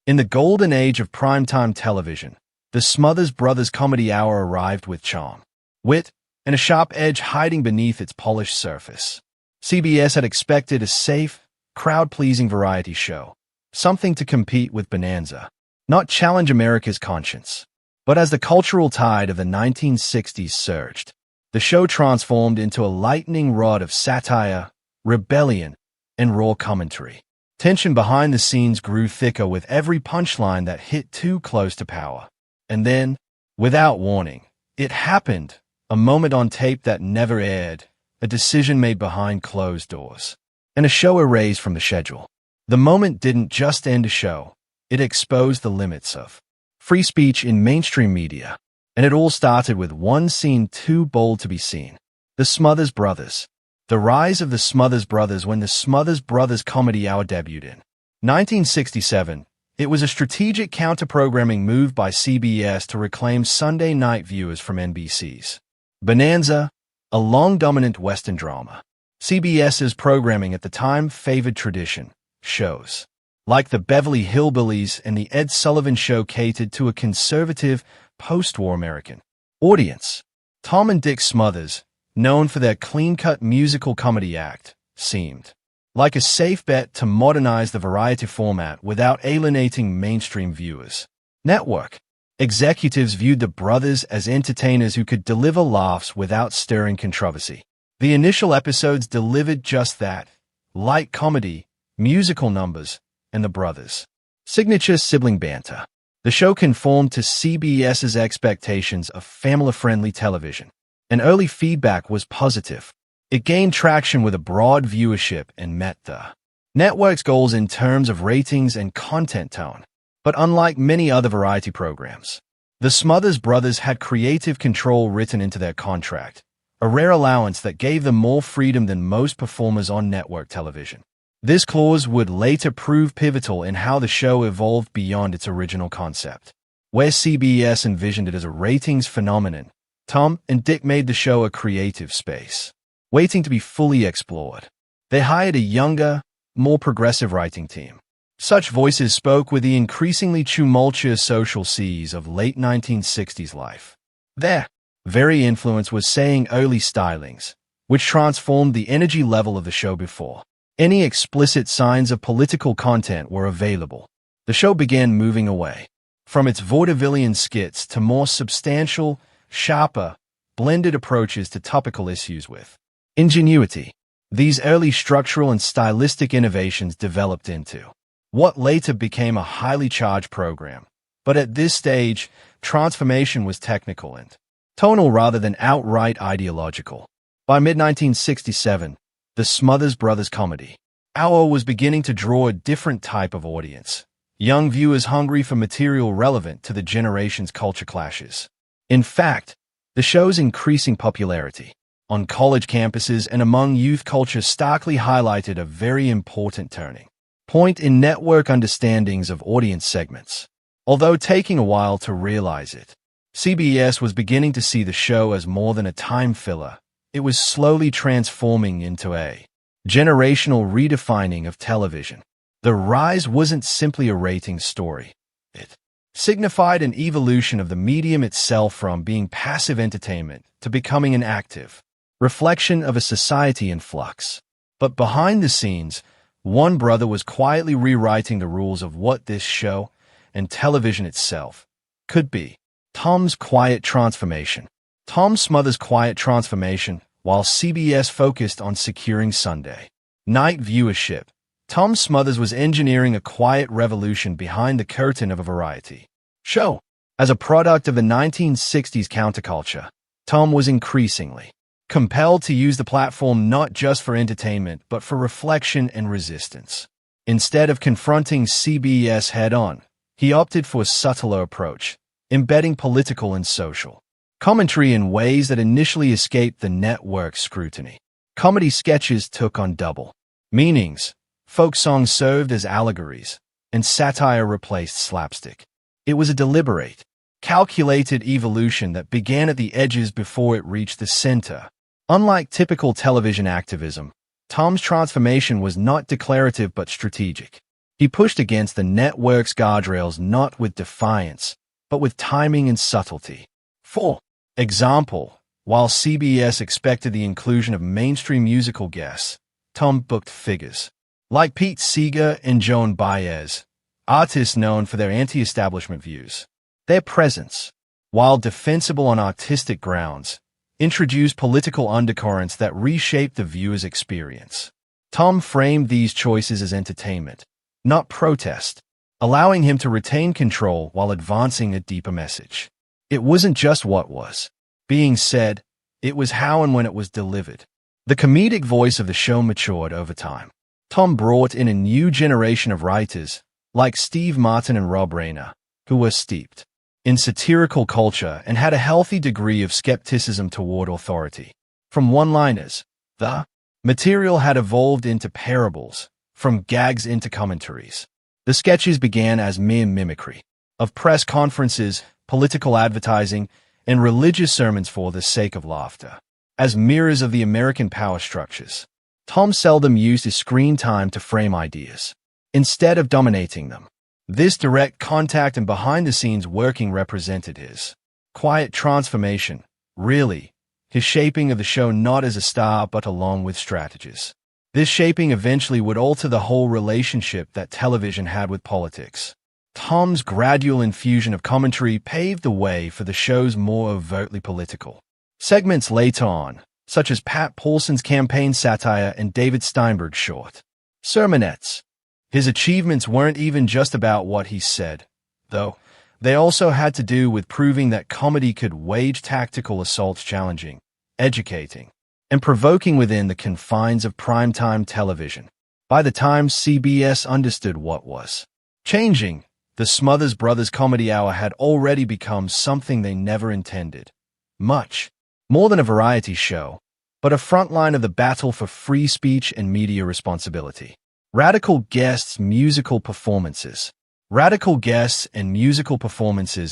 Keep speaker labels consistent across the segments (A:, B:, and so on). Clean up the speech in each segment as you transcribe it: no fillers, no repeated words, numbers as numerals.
A: In the golden age of primetime television, the Smothers Brothers comedy hour arrived with charm, wit, and a sharp edge hiding beneath its polished surface. CBS had expected a safe, crowd-pleasing variety show, something to compete with Bonanza, not challenge America's conscience. But as the cultural tide of the 1960s surged, the show transformed into a lightning rod of satire, rebellion, and raw commentary. Tension behind the scenes grew thicker with every punchline that hit too close to power. And then, without warning, it happened, a moment on tape that never aired, a decision made behind closed doors, and a show erased from the schedule. The moment didn't just end a show, it exposed the limits of free speech in mainstream media. And it all started with one scene too bold to be seen. The Smothers Brothers. The rise of the Smothers Brothers. When the Smothers Brothers comedy hour debuted in 1967, it was a strategic counter-programming move by CBS to reclaim Sunday night viewers from NBC's Bonanza, a long-dominant Western drama. CBS's programming at the time favored tradition. Shows like the Beverly Hillbillies and the Ed Sullivan Show catered to a conservative, post-war American audience. Tom and Dick Smothers, known for their clean-cut musical comedy act, seemed like a safe bet to modernize the variety format without alienating mainstream viewers. Network executives viewed the brothers as entertainers who could deliver laughs without stirring controversy. The initial episodes delivered just that: light comedy, musical numbers, and the brothers' signature sibling banter. The show conformed to CBS's expectations of family-friendly television, and early feedback was positive. It gained traction with a broad viewership and met the network's goals in terms of ratings and content tone. But unlike many other variety programs, the Smothers Brothers had creative control written into their contract, a rare allowance that gave them more freedom than most performers on network television. This clause would later prove pivotal in how the show evolved beyond its original concept. Where CBS envisioned it as a ratings phenomenon, Tom and Dick made the show a creative space, waiting to be fully explored. They hired a younger, more progressive writing team. Such voices spoke with the increasingly tumultuous social seas of late 1960s life. Their very influence was saying early stylings, which transformed the energy level of the show before any explicit signs of political content were available. The show began moving away from its vaudevillian skits to more substantial, sharper, blended approaches to topical issues with ingenuity. These early structural and stylistic innovations developed into what later became a highly charged program. But at this stage, transformation was technical and tonal rather than outright ideological. By mid-1967, the Smothers Brothers comedy hour was beginning to draw a different type of audience, young viewers hungry for material relevant to the generation's culture clashes. In fact, the show's increasing popularity on college campuses and among youth culture starkly highlighted a very important turning point in network understandings of audience segments. Although taking a while to realize it, CBS was beginning to see the show as more than a time filler. It was slowly transforming into a generational redefining of television. The rise wasn't simply a ratings story. It signified an evolution of the medium itself from being passive entertainment to becoming an active reflection of a society in flux. But behind the scenes, one brother was quietly rewriting the rules of what this show, and television itself, could be. Tom's quiet transformation. Tom Smothers' quiet transformation. While CBS focused on securing Sunday night viewership, Tom Smothers was engineering a quiet revolution behind the curtain of a variety show. As a product of the 1960s counterculture, Tom was increasingly compelled to use the platform not just for entertainment but for reflection and resistance. Instead of confronting CBS head-on, he opted for a subtler approach, embedding political and social commentary in ways that initially escaped the network's scrutiny. Comedy sketches took on double meanings. Folk songs served as allegories, and satire replaced slapstick. It was a deliberate, calculated evolution that began at the edges before it reached the center. Unlike typical television activism, Tom's transformation was not declarative but strategic. He pushed against the network's guardrails not with defiance, but with timing and subtlety. For example, while CBS expected the inclusion of mainstream musical guests, Tom booked figures like Pete Seeger and Joan Baez, artists known for their anti-establishment views. Their presence, while defensible on artistic grounds, introduced political undercurrents that reshaped the viewer's experience. Tom framed these choices as entertainment, not protest, allowing him to retain control while advancing a deeper message. It wasn't just what was being said, it was how and when it was delivered. The comedic voice of the show matured over time. Tom brought in a new generation of writers, like Steve Martin and Rob Reiner, who were steeped in satirical culture and had a healthy degree of skepticism toward authority. From one-liners, the material had evolved into parables, from gags into commentaries. The sketches began as mere mimicry of press conferences, political advertising, and religious sermons for the sake of laughter. As mirrors of the American power structures, Tom seldom used his screen time to frame ideas. Instead of dominating them, this direct contact and behind-the-scenes working represented his quiet transformation, really, his shaping of the show not as a star but along with strategies. This shaping eventually would alter the whole relationship that television had with politics. Tom's gradual infusion of commentary paved the way for the show's more overtly political segments later on, such as Pat Paulson's campaign satire and David Steinberg's short sermonettes. His achievements weren't even just about what he said, though. They also had to do with proving that comedy could wage tactical assaults challenging, educating, and provoking within the confines of primetime television. By the time CBS understood what was changing, the Smothers Brothers Comedy Hour had already become something they never intended. Much more than a variety show, but a frontline of the battle for free speech and media responsibility. Radical guests and musical performances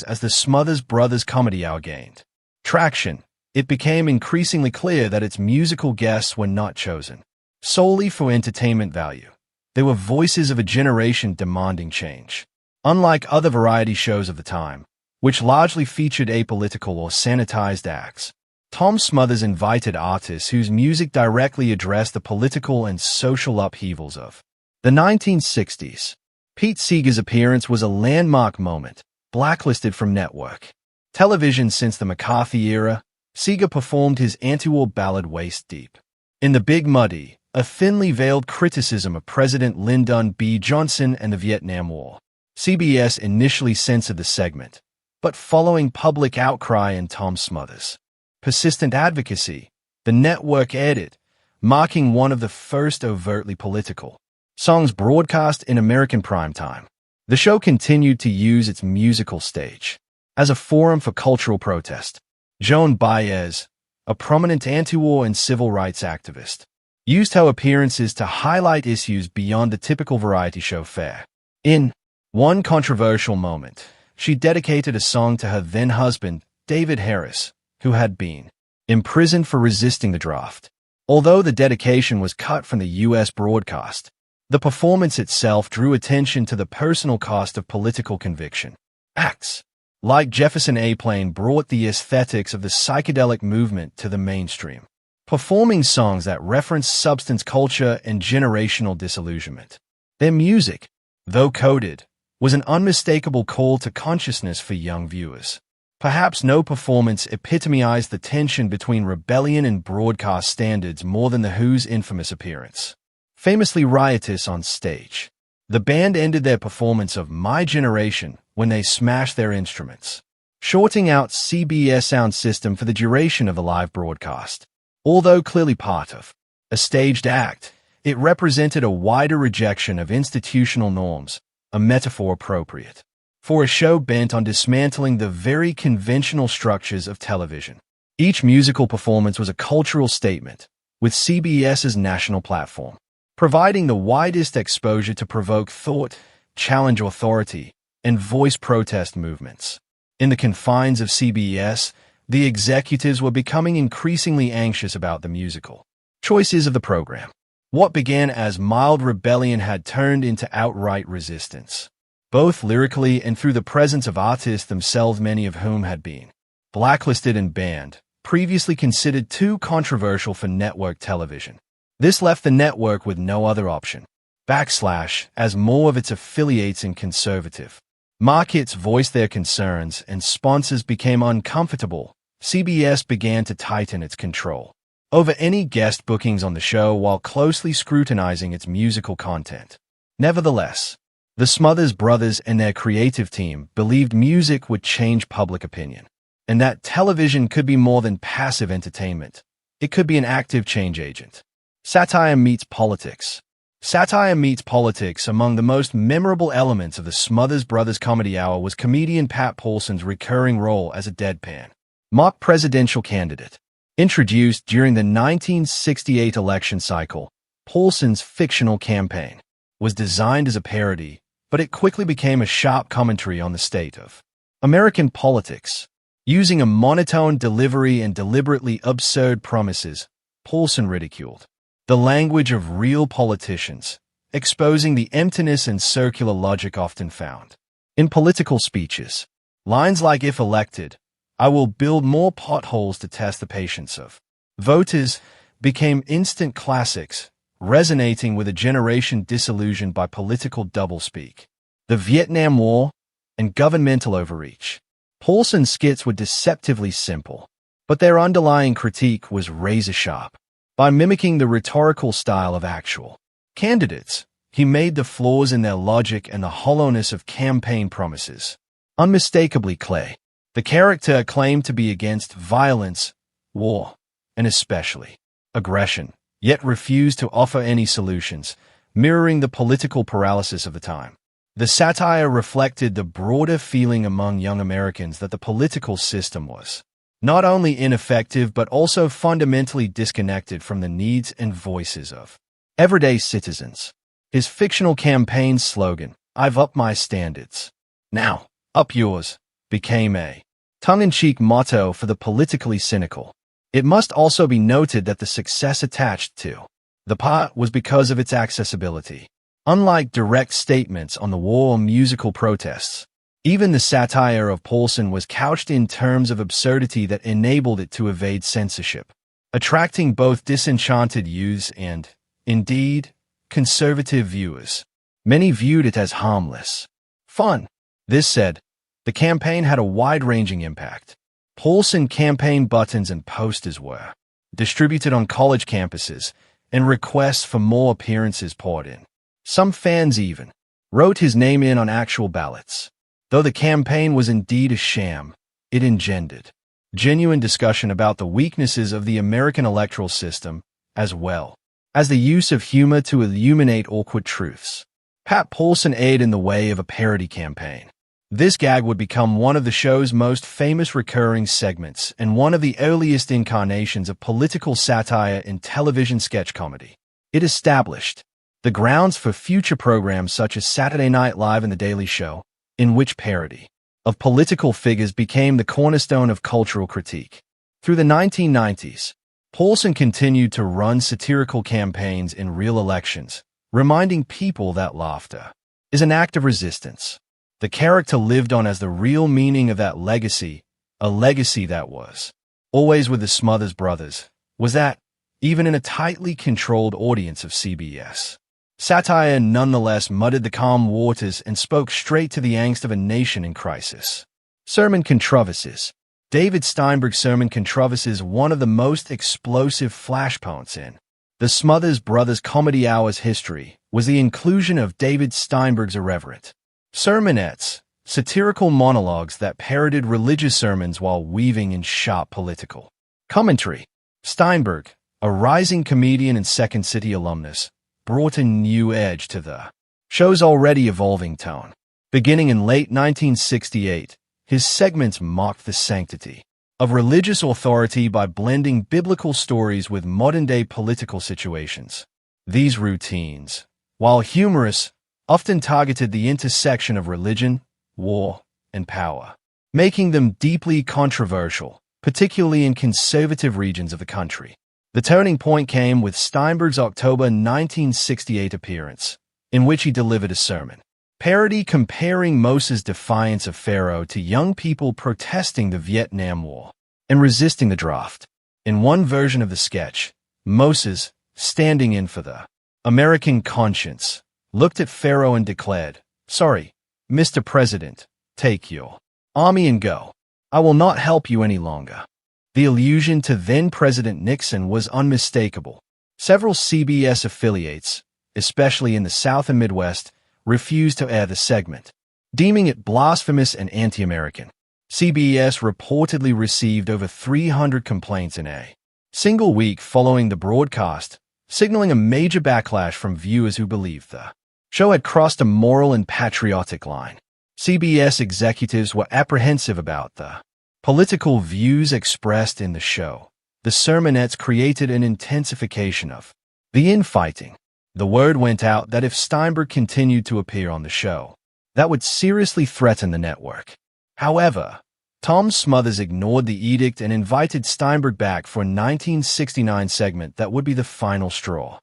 A: as the Smothers Brothers Comedy Hour gained traction. It became increasingly clear that its musical guests were not chosen solely for entertainment value. They were voices of a generation demanding change. Unlike other variety shows of the time, which largely featured apolitical or sanitized acts, Tom Smothers invited artists whose music directly addressed the political and social upheavals of the 1960s. Pete Seeger's appearance was a landmark moment, blacklisted from network television since the McCarthy era. Seeger performed his anti-war ballad Waist Deep in The Big Muddy, a thinly veiled criticism of President Lyndon B. Johnson and the Vietnam War. CBS initially censored the segment, but following public outcry and Tom Smothers' persistent advocacy, the network aired it, marking one of the first overtly political songs broadcast in American primetime. The show continued to use its musical stage as a forum for cultural protest. Joan Baez, a prominent anti-war and civil rights activist, used her appearances to highlight issues beyond the typical variety show fare. In one controversial moment, she dedicated a song to her then-husband, David Harris, who had been imprisoned for resisting the draft. Although the dedication was cut from the U.S. broadcast, the performance itself drew attention to the personal cost of political conviction. Acts like Jefferson Airplane brought the aesthetics of the psychedelic movement to the mainstream, performing songs that referenced substance culture and generational disillusionment. Their music, though coded, was an unmistakable call to consciousness for young viewers. Perhaps no performance epitomized the tension between rebellion and broadcast standards more than The Who's infamous appearance. Famously riotous on stage, the band ended their performance of My Generation when they smashed their instruments, shorting out CBS sound system for the duration of the live broadcast. Although clearly part of a staged act, it represented a wider rejection of institutional norms, a metaphor appropriate for a show bent on dismantling the very conventional structures of television. Each musical performance was a cultural statement, with CBS's national platform providing the widest exposure to provoke thought, challenge authority, and voice protest movements. In the confines of CBS, the executives were becoming increasingly anxious about the musical choices of the program. What began as mild rebellion had turned into outright resistance, both lyrically and through the presence of artists themselves, many of whom had been blacklisted and banned, previously considered too controversial for network television. This left the network with no other option. As more of its affiliates in conservative markets voiced their concerns and sponsors became uncomfortable, CBS began to tighten its control over any guest bookings on the show while closely scrutinizing its musical content. Nevertheless, the Smothers Brothers and their creative team believed music would change public opinion, and that television could be more than passive entertainment. It could be an active change agent. Satire meets politics. Satire meets politics. Among the most memorable elements of the Smothers Brothers Comedy Hour was comedian Pat Paulsen's recurring role as a deadpan mock presidential candidate. Introduced during the 1968 election cycle, Paulsen's fictional campaign was designed as a parody, but it quickly became a sharp commentary on the state of American politics. Using a monotone delivery and deliberately absurd promises, Paulsen ridiculed the language of real politicians, exposing the emptiness and circular logic often found in political speeches. Lines like, "If elected, I will build more potholes to test the patience of voters," became instant classics, resonating with a generation disillusioned by political doublespeak, the Vietnam War, and governmental overreach. Paulsen's skits were deceptively simple, but their underlying critique was razor-sharp. By mimicking the rhetorical style of actual candidates, he made the flaws in their logic and the hollowness of campaign promises unmistakably clear. The character claimed to be against violence, war, and especially aggression, yet refused to offer any solutions, mirroring the political paralysis of the time. The satire reflected the broader feeling among young Americans that the political system was not only ineffective but also fundamentally disconnected from the needs and voices of everyday citizens. His fictional campaign slogan, "I've upped my standards, now up yours," became a tongue-in-cheek motto for the politically cynical. It must also be noted that the success attached to the part was because of its accessibility. Unlike direct statements on the war or musical protests, even the satire of Paulsen was couched in terms of absurdity that enabled it to evade censorship, attracting both disenchanted youths and, indeed, conservative viewers. Many viewed it as harmless fun. This said, the campaign had a wide-ranging impact. Paulsen campaign buttons and posters were distributed on college campuses, and requests for more appearances poured in. Some fans even wrote his name in on actual ballots. Though the campaign was indeed a sham, it engendered genuine discussion about the weaknesses of the American electoral system, as well as the use of humor to illuminate awkward truths. Pat Paulsen aired in the way of a parody campaign. This gag would become one of the show's most famous recurring segments and one of the earliest incarnations of political satire in television sketch comedy. It established the grounds for future programs such as Saturday Night Live and The Daily Show, in which parody of political figures became the cornerstone of cultural critique. Through the 1990s, Paulsen continued to run satirical campaigns in real elections, reminding people that laughter is an act of resistance. The character lived on as the real meaning of that legacy, a legacy that was always with the Smothers Brothers, was that, even in a tightly controlled audience of CBS. Satire nonetheless muddied the calm waters and spoke straight to the angst of a nation in crisis. Sermon controversies. David Steinberg's sermon controversies, one of the most explosive flashpoints in the Smothers Brothers Comedy Hour's history, was the inclusion of David Steinberg's irreverent sermonettes, satirical monologues that parodied religious sermons while weaving in sharp political commentary. Steinberg, a rising comedian and Second City alumnus, brought a new edge to the show's already evolving tone. Beginning in late 1968, his segments mocked the sanctity of religious authority by blending biblical stories with modern-day political situations. These routines, while humorous, often targeted the intersection of religion, war, and power, making them deeply controversial, particularly in conservative regions of the country. The turning point came with Steinberg's October 1968 appearance, in which he delivered a sermon parody comparing Moses' defiance of Pharaoh to young people protesting the Vietnam War and resisting the draft. In one version of the sketch, Moses, standing in for the American conscience, looked at Pharaoh and declared, "Sorry, Mr. President, take your army and go. I will not help you any longer." The allusion to then-President Nixon was unmistakable. Several CBS affiliates, especially in the South and Midwest, refused to air the segment, deeming it blasphemous and anti-American. CBS reportedly received over 300 complaints in a single week following the broadcast, signaling a major backlash from viewers who believed the show had crossed a moral and patriotic line. CBS executives were apprehensive about the political views expressed in the show. The sermonettes created an intensification of the infighting. The word went out that if Steinberg continued to appear on the show, that would seriously threaten the network. However, Tom Smothers ignored the edict and invited Steinberg back for a 1969 segment that would be the final straw.